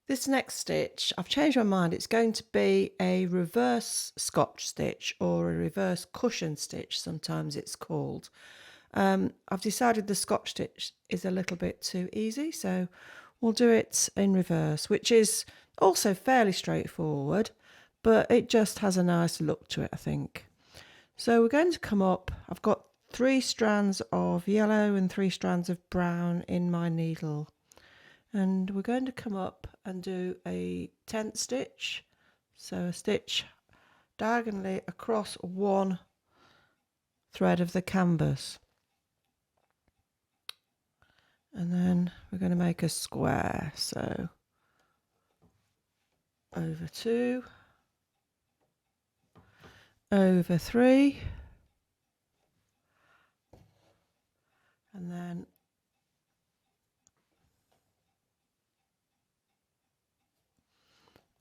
This next stitch, I've changed my mind. It's going to be a reverse Scotch stitch or a reverse cushion stitch, sometimes it's called. I've decided the Scotch stitch is a little bit too easy, so we'll do it in reverse, which is also fairly straightforward, but it just has a nice look to it, I think. So we're going to come up, I've got 3 strands of yellow and 3 strands of brown in my needle. And we're going to come up and do a tent stitch, so a stitch diagonally across one thread of the canvas, and then we're going to make a square, so over 2, over 3, and then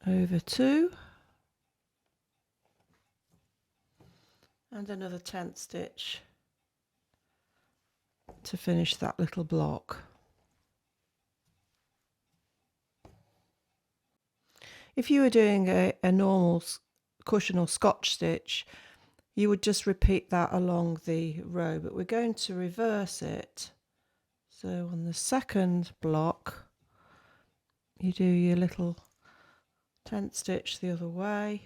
over 2, and another tent stitch to finish that little block. If you were doing a normal cushion or Scotch stitch, you would just repeat that along the row, but we're going to reverse it. So on the second block, you do your little tent stitch the other way,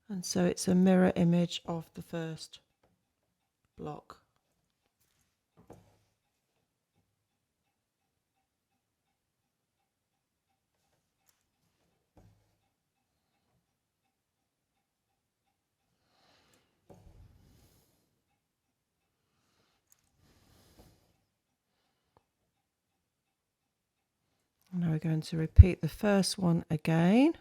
and so it's a mirror image of the first block. Now we're going to repeat the first one again.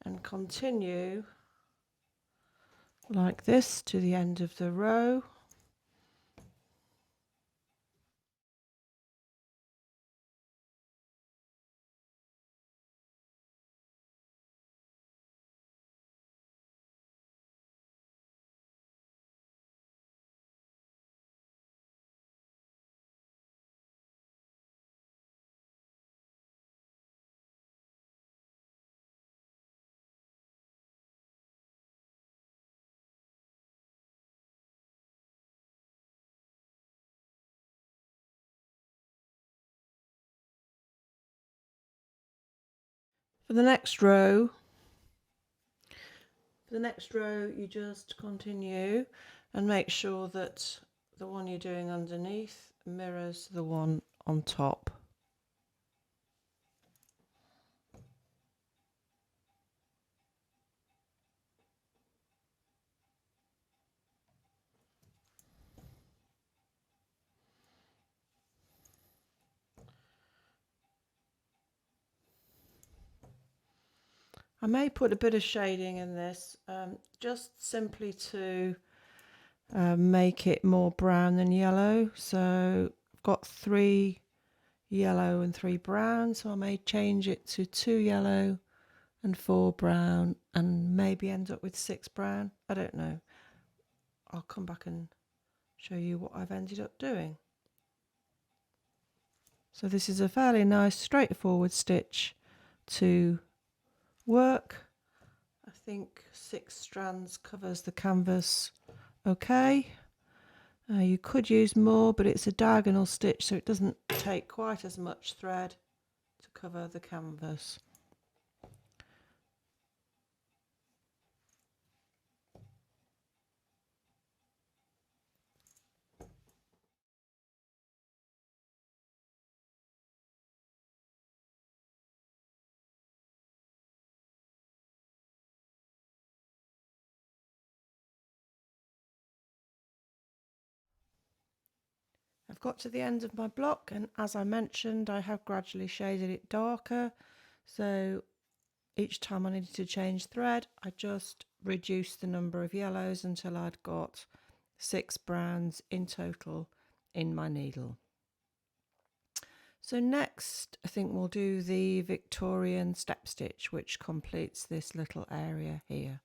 And continue like this to the end of the row. For the next row, you just continue and make sure that the one you're doing underneath mirrors the one on top. I may put a bit of shading in this, just simply to make it more brown than yellow. So I've got 3 yellow and 3 brown, so I may change it to 2 yellow and 4 brown, and maybe end up with 6 brown. I don't know. I'll come back and show you what I've ended up doing. So this is a fairly nice straightforward stitch to work. I think 6 strands covers the canvas okay. You could use more, but it's a diagonal stitch, so it doesn't take quite as much thread to cover the canvas. I've got to the end of my block, and as I mentioned, I have gradually shaded it darker. So each time I needed to change thread, I just reduced the number of yellows until I'd got 6 browns in total in my needle. So next, I think we'll do the Victorian step stitch, which completes this little area here.